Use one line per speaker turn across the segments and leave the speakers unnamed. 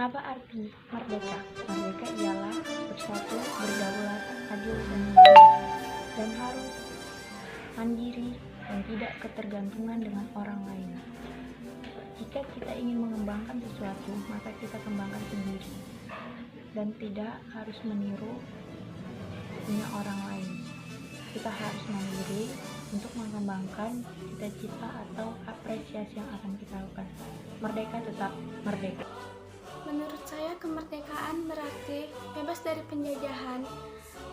Apa arti merdeka? Merdeka ialah bersatu, berdaulat, adil, dan jujur, dan harus mandiri dan tidak ketergantungan dengan orang lain. Jika kita ingin mengembangkan sesuatu, maka kita kembangkan sendiri dan tidak harus meniru punya orang lain. Kita harus mandiri untuk mengembangkan cita-cita atau apresiasi yang akan kita lakukan. Merdeka tetap merdeka.
Menurut saya, kemerdekaan berarti bebas dari penjajahan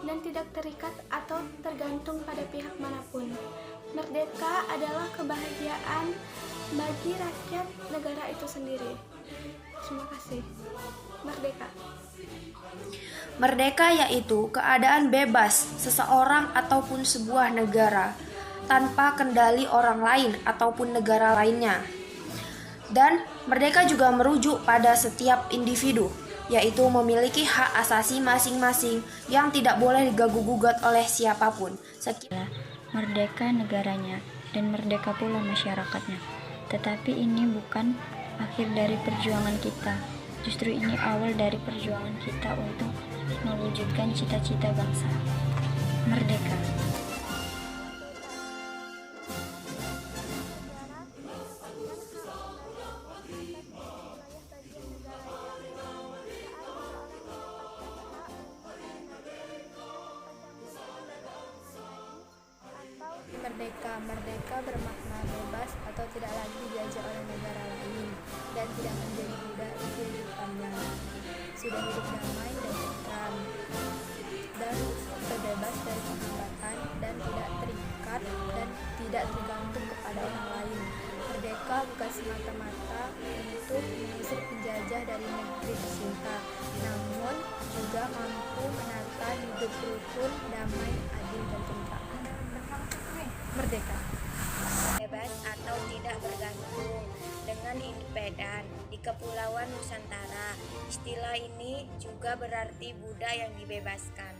dan tidak terikat atau tergantung pada pihak manapun. Merdeka adalah kebahagiaan bagi rakyat negara itu sendiri. Terima kasih. Merdeka.
Merdeka yaitu keadaan bebas seseorang ataupun sebuah negara tanpa kendali orang lain ataupun negara lainnya. Dan merdeka juga merujuk pada setiap individu, yaitu memiliki hak asasi masing-masing yang tidak boleh diganggu-gugat oleh siapapun.
Merdeka negaranya dan merdeka pula masyarakatnya. Tetapi ini bukan akhir dari perjuangan kita. Justru ini awal dari perjuangan kita untuk mewujudkan cita-cita bangsa. Merdeka.
Merdeka bermakna bebas atau tidak lagi dijajah oleh negara lain dan tidak menjadi budak di kehidupannya. Sudah hidup damai dan tentram dan terbebas dari penghambatan dan tidak terikat dan tidak tergantung kepada orang lain. Merdeka bukan semata-mata untuk mengusir penjajah dari negeri tercinta, namun juga mampu menata hidup rukun, damai, adil, dan tentram. Merdeka.
Bebas atau tidak bergantung dengan independen di Kepulauan Nusantara. Istilah ini juga berarti budak yang dibebaskan.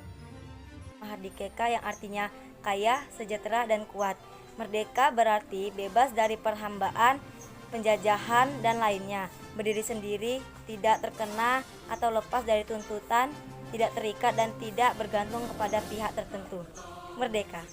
Mahardikeka yang artinya kaya, sejahtera, dan kuat. Merdeka berarti bebas dari perhambaan, penjajahan, dan lainnya. Berdiri sendiri, tidak terkena atau lepas dari tuntutan, tidak terikat dan tidak bergantung kepada pihak tertentu. Merdeka.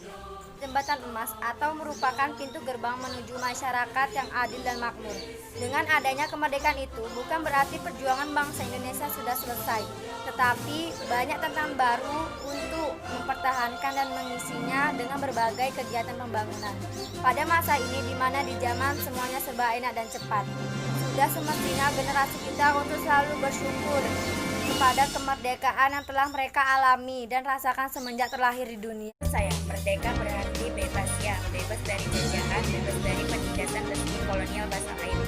Jembatan emas atau merupakan pintu gerbang menuju masyarakat yang adil dan makmur. Dengan adanya kemerdekaan itu bukan berarti perjuangan bangsa Indonesia sudah selesai, tetapi banyak tantangan baru untuk mempertahankan dan mengisinya dengan berbagai kegiatan pembangunan. Pada masa ini di mana di zaman semuanya serba enak dan cepat, sudah semestinya generasi kita untuk selalu bersyukur kepada kemerdekaan yang telah mereka alami dan rasakan semenjak terlahir di dunia.
Merdeka berarti bebas bebas dari jajahan, bebas dari penindasan rezim kolonial bangsa lain.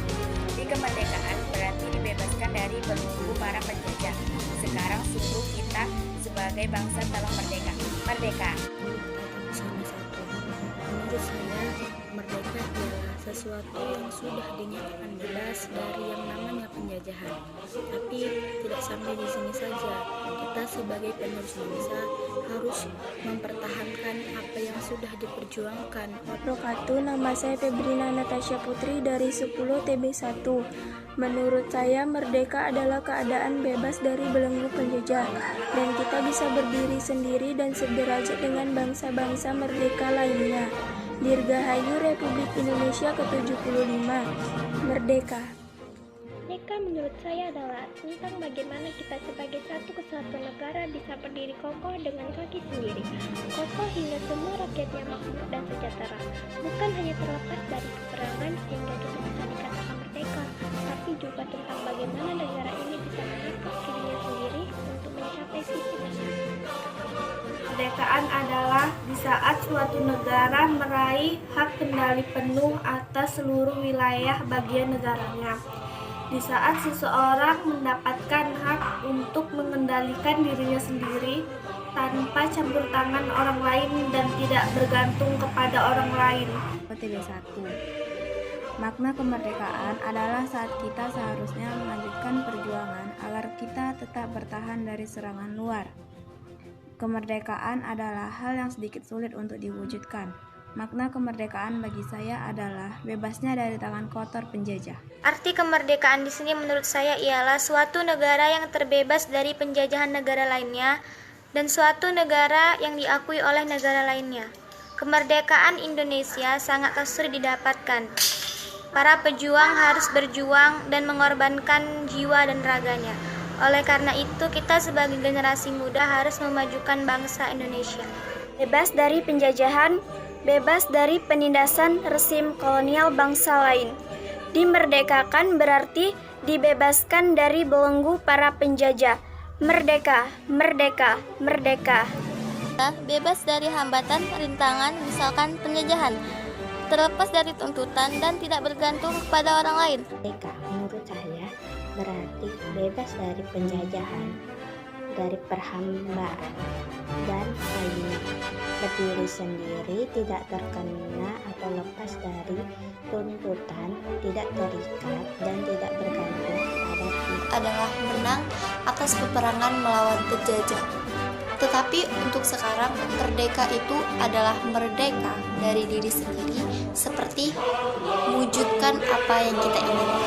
Di kemerdekaan berarti dibebaskan dari belenggu para penjajah. Sekarang sungguh kita sebagai bangsa telah merdeka. Merdeka.
Salah satu. Menurut saya, merdeka adalah sesuatu yang sudah dinyatakan bebas dari yang namanya penjajahan. Tapi tidak sampai di sini saja. Kita sebagai penerus bangsa harus mempertahankan apa yang sudah diperjuangkan.
Wabarakatuh, nama saya Febrina Natasha Putri dari 10 TB1. Menurut saya, merdeka adalah keadaan bebas dari belenggu penjajah, dan kita bisa berdiri sendiri dan sederajat dengan bangsa-bangsa merdeka lainnya. Dirgahayu Republik Indonesia ke-75. Merdeka.
Merdeka menurut saya adalah tentang bagaimana kita sebagai satu kesatuan negara bisa berdiri kokoh dengan kaki sendiri, kokoh hingga semua rakyatnya makmur dan sejahtera, bukan hanya terlepas dari peperangan sehingga kita bisa dikatakan merdeka, tapi juga tentang bagaimana negara ini bisa menangkap dirinya sendiri untuk mencapai visi-misi.
Kemerdekaan adalah di saat suatu negara meraih hak kendali penuh atas seluruh wilayah bagian negaranya. Di saat seseorang mendapatkan hak untuk mengendalikan dirinya sendiri tanpa campur tangan orang lain dan tidak bergantung kepada orang lain.
TB1. Makna kemerdekaan adalah saat kita seharusnya melanjutkan perjuangan agar kita tetap bertahan dari serangan luar. Kemerdekaan adalah hal yang sedikit sulit untuk diwujudkan.
Makna kemerdekaan bagi saya adalah bebasnya dari tangan kotor penjajah.
Arti kemerdekaan di sini menurut saya ialah suatu negara yang terbebas dari penjajahan negara lainnya dan suatu negara yang diakui oleh negara lainnya. Kemerdekaan Indonesia sangat sulit didapatkan. Para pejuang harus berjuang dan mengorbankan jiwa dan raganya. Oleh karena itu, kita sebagai generasi muda harus memajukan bangsa Indonesia.
Bebas dari penjajahan, bebas dari penindasan rezim kolonial bangsa lain. Dimerdekakan berarti dibebaskan dari belenggu para penjajah. Merdeka, merdeka, merdeka.
Bebas dari hambatan, rintangan, misalkan penjajahan. Terlepas dari tuntutan dan tidak bergantung kepada orang lain.
Merdeka menurut saya berarti bebas dari penjajahan, dari perhambaan, dan lainnya. Berdiri sendiri, tidak terkena atau lepas dari tuntutan, tidak terikat dan tidak bergantung pada
adalah menang atas peperangan melawan penjajah. Tetapi untuk sekarang, merdeka itu adalah merdeka dari diri sendiri, seperti mewujudkan apa yang kita inginkan.